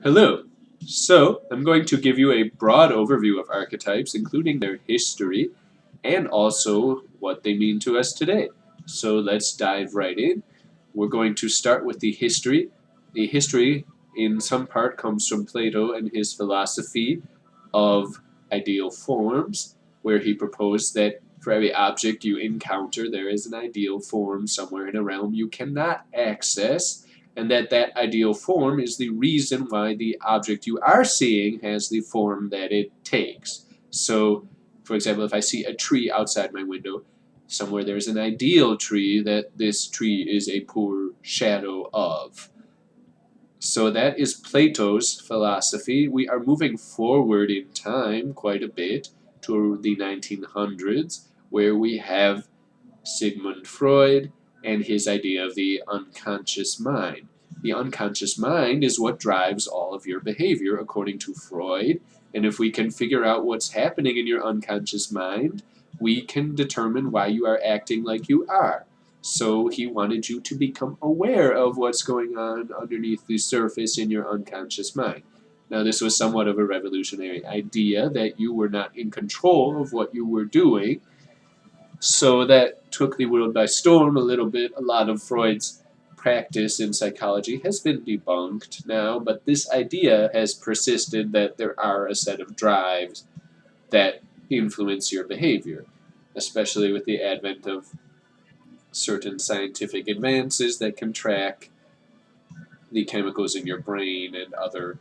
Hello. So, I'm going to give you a broad overview of archetypes, including their history and also what they mean to us today. So, let's dive right in. We're going to start with the history. The history, in some part, comes from Plato and his philosophy of ideal forms, where he proposed that for every object you encounter, there is an ideal form somewhere in a realm you cannot access, and that ideal form is the reason why the object you are seeing has the form that it takes. So, for example, if I see a tree outside my window, somewhere there's an ideal tree that this tree is a poor shadow of. So that is Plato's philosophy. We are moving forward in time quite a bit to the 1900s, where we have Sigmund Freud and his idea of the unconscious mind. The unconscious mind is what drives all of your behavior, according to Freud. And if we can figure out what's happening in your unconscious mind, we can determine why you are acting like you are. So he wanted you to become aware of what's going on underneath the surface in your unconscious mind. Now, this was somewhat of a revolutionary idea that you were not in control of what you were doing. So that took the world by storm a little bit. A lot of Freud's practice in psychology has been debunked now, but this idea has persisted that there are a set of drives that influence your behavior, especially with the advent of certain scientific advances that can track the chemicals in your brain and other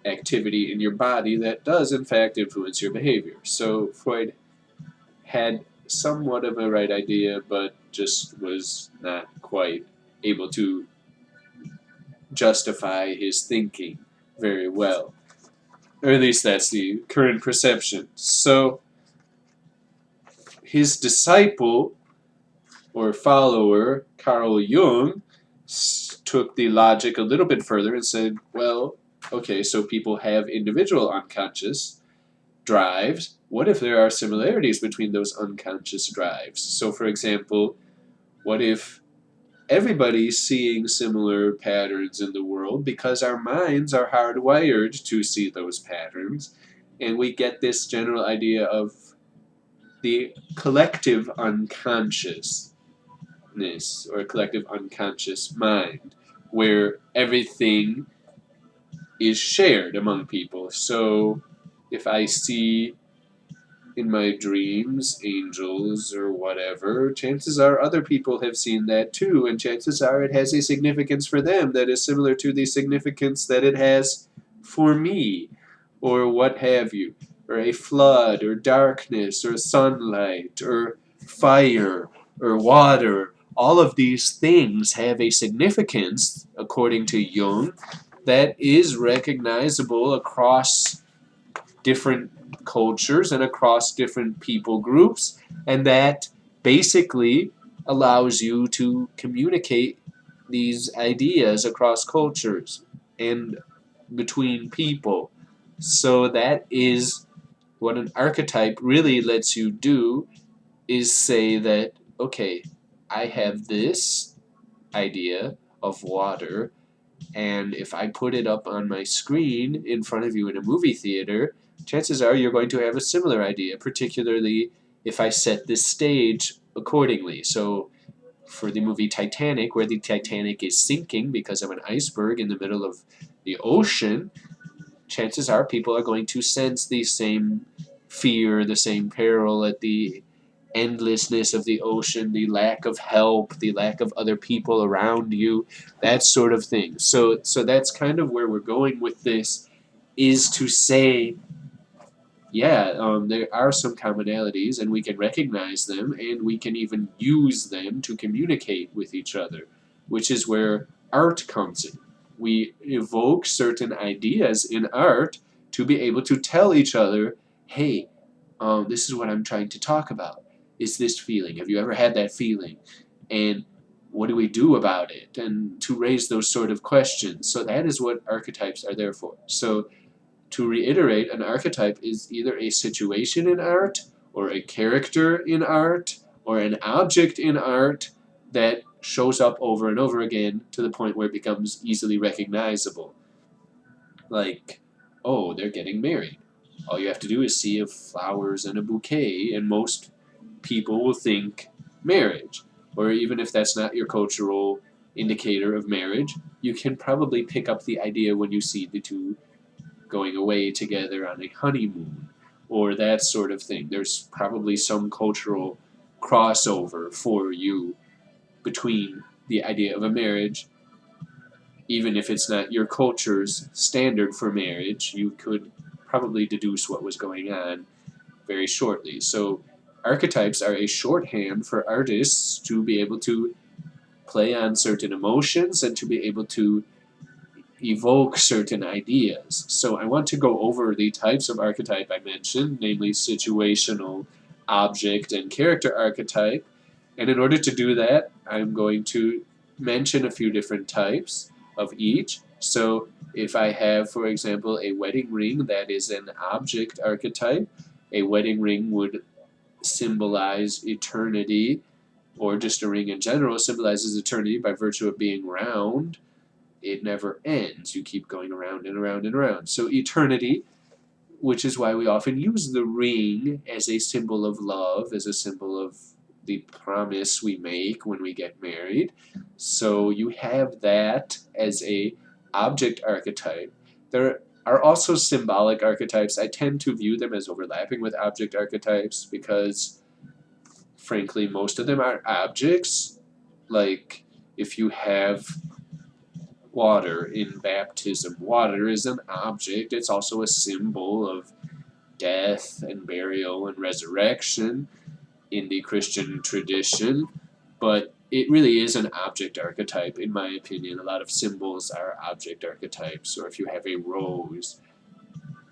activity in your body that does, in fact, influence your behavior. So Freud had somewhat of a right idea, but just was not quite able to justify his thinking very well. Or at least that's the current perception. So his disciple or follower, Carl Jung, took the logic a little bit further and said, well, okay, so people have individual unconscious drives. What if there are similarities between those unconscious drives? So, for example, what if everybody's seeing similar patterns in the world because our minds are hardwired to see those patterns, and we get this general idea of the collective unconsciousness or collective unconscious mind, where everything is shared among people. So if I see in my dreams angels or whatever, chances are other people have seen that too, and chances are it has a significance for them that is similar to the significance that it has for me, or what have you, or a flood, or darkness, or sunlight, or fire, or water. All of these things have a significance, according to Jung, that is recognizable across different cultures and across different people groups, and that basically allows you to communicate these ideas across cultures and between people. So that is what an archetype really lets you do, is say that, okay, I have this idea of water, and if I put it up on my screen in front of you in a movie theater, chances are you're going to have a similar idea, particularly if I set this stage accordingly. So, for the movie Titanic, where the Titanic is sinking because of an iceberg in the middle of the ocean, chances are people are going to sense the same fear, the same peril at the endlessness of the ocean, the lack of help, the lack of other people around you, that sort of thing. So that's kind of where we're going with this, is to say, yeah, there are some commonalities, and we can recognize them, and we can even use them to communicate with each other, which is where art comes in. We evoke certain ideas in art to be able to tell each other, hey, this is what I'm trying to talk about. Is this feeling? Have you ever had that feeling? And what do we do about it? And to raise those sort of questions. So that is what archetypes are there for. So to reiterate, an archetype is either a situation in art, or a character in art, or an object in art that shows up over and over again to the point where it becomes easily recognizable. Like, oh, they're getting married. All you have to do is see a flowers and a bouquet, and most people will think marriage. Or even if that's not your cultural indicator of marriage, you can probably pick up the idea when you see the two going away together on a honeymoon or that sort of thing. There's probably some cultural crossover for you between the idea of a marriage. Even if it's not your culture's standard for marriage, you could probably deduce what was going on very shortly. So, archetypes are a shorthand for artists to be able to play on certain emotions and to be able to evoke certain ideas. So I want to go over the types of archetype I mentioned, namely situational, object, and character archetype. And in order to do that, I'm going to mention a few different types of each. So if I have, for example, a wedding ring, that is an object archetype. A wedding ring would symbolize eternity, or just a ring in general symbolizes eternity by virtue of being round. It never ends. You keep going around and around and around. So eternity, which is why we often use the ring as a symbol of love, as a symbol of the promise we make when we get married. So you have that as a object archetype. There are also symbolic archetypes. I tend to view them as overlapping with object archetypes because, frankly, most of them are objects. Like if you have water in baptism. Water is an object, it's also a symbol of death and burial and resurrection in the Christian tradition, but it really is an object archetype, in my opinion. A lot of symbols are object archetypes, or if you have a rose,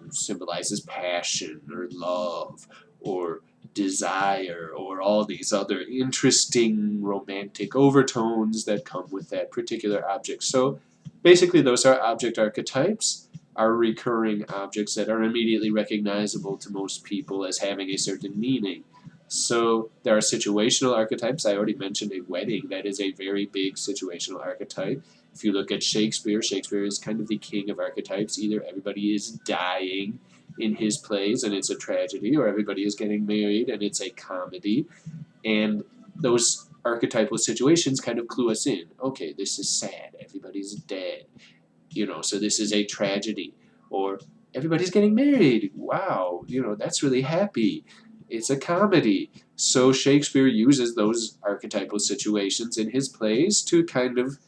it symbolizes passion or love or desire or all these other interesting romantic overtones that come with that particular object. So basically, those are object archetypes, are recurring objects that are immediately recognizable to most people as having a certain meaning. So there are situational archetypes. I already mentioned a wedding. That is a very big situational archetype. If you look at Shakespeare, Shakespeare is kind of the king of archetypes. Either everybody is dying in his plays and it's a tragedy, or everybody is getting married and it's a comedy. And those archetypal situations kind of clue us in. Okay, this is sad. Everybody's dead. So this is a tragedy. Or everybody's getting married. Wow, that's really happy. It's a comedy. So Shakespeare uses those archetypal situations in his plays to kind of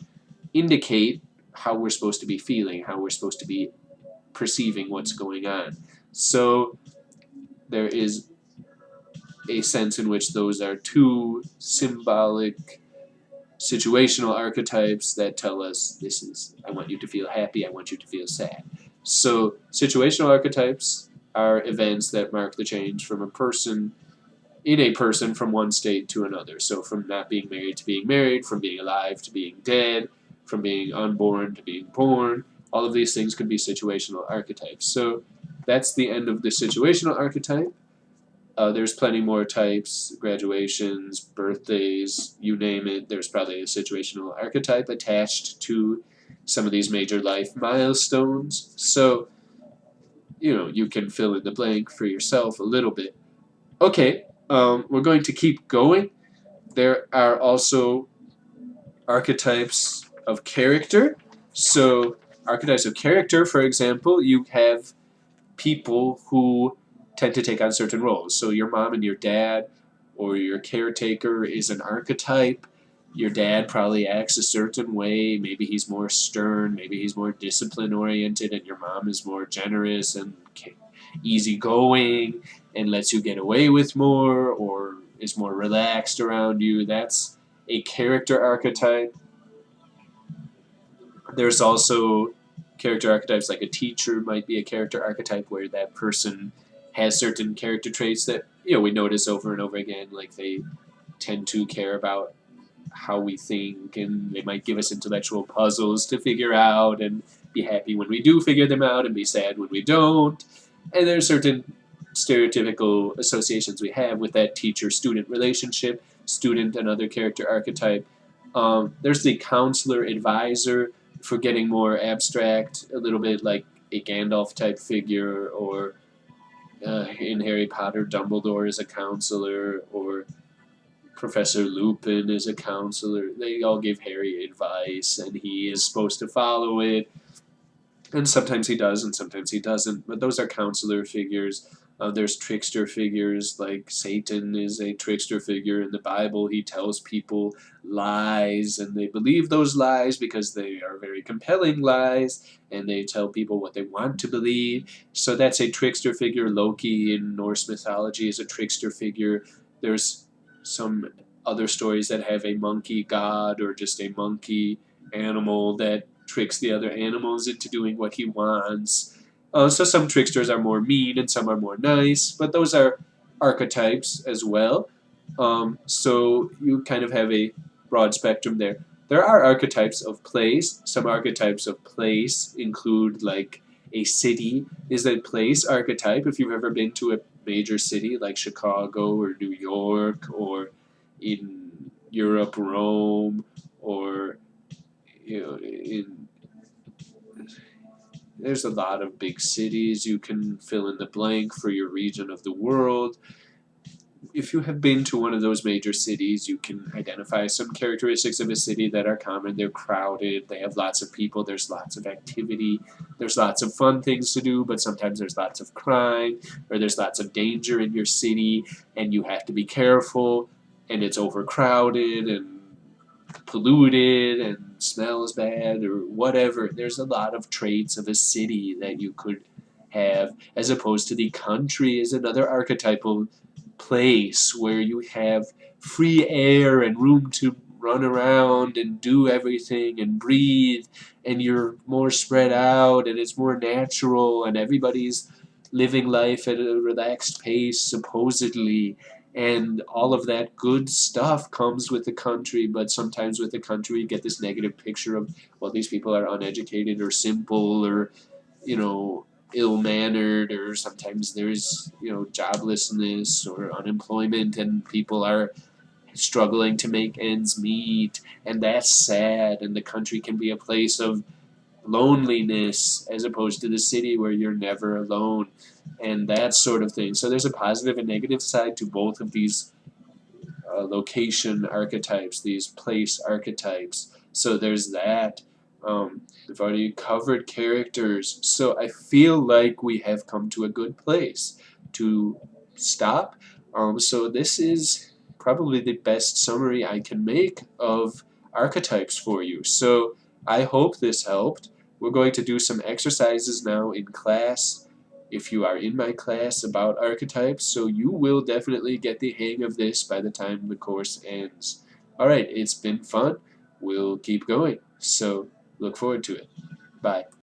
indicate how we're supposed to be feeling, how we're supposed to be perceiving what's going on. So there is a sense in which those are two symbolic situational archetypes that tell us this is, I want you to feel happy, I want you to feel sad. So situational archetypes are events that mark the change from a person from one state to another. So from not being married to being married, from being alive to being dead, from being unborn to being born. All of these things could be situational archetypes. So that's the end of the situational archetype. There's plenty more types, graduations, birthdays, you name it. There's probably a situational archetype attached to some of these major life milestones. So, you can fill in the blank for yourself a little bit. Okay, we're going to keep going. There are also archetypes of character. So, archetypes of character, for example, you have people who tend to take on certain roles. So your mom and your dad, or your caretaker, is an archetype. Your dad probably acts a certain way. Maybe he's more stern, maybe he's more discipline oriented, and your mom is more generous and easygoing and lets you get away with more, or is more relaxed around you. That's a character archetype. There's also character archetypes, like a teacher might be a character archetype where that person has certain character traits that we notice over and over again, like they tend to care about how we think, and they might give us intellectual puzzles to figure out and be happy when we do figure them out and be sad when we don't. And there's certain stereotypical associations we have with that teacher-student relationship. Student, another character archetype. There's the counselor advisor. for getting more abstract, a little bit like a Gandalf type figure, or in Harry Potter, Dumbledore is a counselor, or Professor Lupin is a counselor. They all give Harry advice, and he is supposed to follow it. And sometimes he does, and sometimes he doesn't. But those are counselor figures. There's trickster figures, like Satan is a trickster figure in the Bible. He tells people lies, and they believe those lies because they are very compelling lies, and they tell people what they want to believe. So that's a trickster figure. Loki in Norse mythology is a trickster figure. There's some other stories that have a monkey god or just a monkey animal that tricks the other animals into doing what he wants. So some tricksters are more mean and some are more nice, but those are archetypes as well. So you kind of have a broad spectrum there. There are archetypes of place. Some archetypes of place include like a city is a place archetype. If you've ever been to a major city like Chicago or New York or in Europe, Rome, or in there's a lot of big cities. You can fill in the blank for your region of the world. If you have been to one of those major cities, you can identify some characteristics of a city that are common. They're crowded, they have lots of people, there's lots of activity, there's lots of fun things to do, but sometimes there's lots of crime, or there's lots of danger in your city, and you have to be careful, and it's overcrowded, and polluted and smells bad or whatever. There's a lot of traits of a city that you could have, as opposed to the country is another archetypal place where you have free air and room to run around and do everything and breathe, and you're more spread out and it's more natural and everybody's living life at a relaxed pace supposedly, and all of that good stuff comes with the country. But sometimes with the country you get this negative picture of, well, these people are uneducated or simple or ill-mannered, or sometimes there's joblessness or unemployment and people are struggling to make ends meet, and that's sad, and the country can be a place of loneliness as opposed to the city where you're never alone, and that sort of thing. So there's a positive and negative side to both of these location archetypes, these place archetypes. So there's that. We've already covered characters, so I feel like we have come to a good place to stop. So this is probably the best summary I can make of archetypes for you. So I hope this helped. We're going to do some exercises now in class, if you are in my class, about archetypes, so you will definitely get the hang of this by the time the course ends. Alright, it's been fun. We'll keep going, so look forward to it. Bye.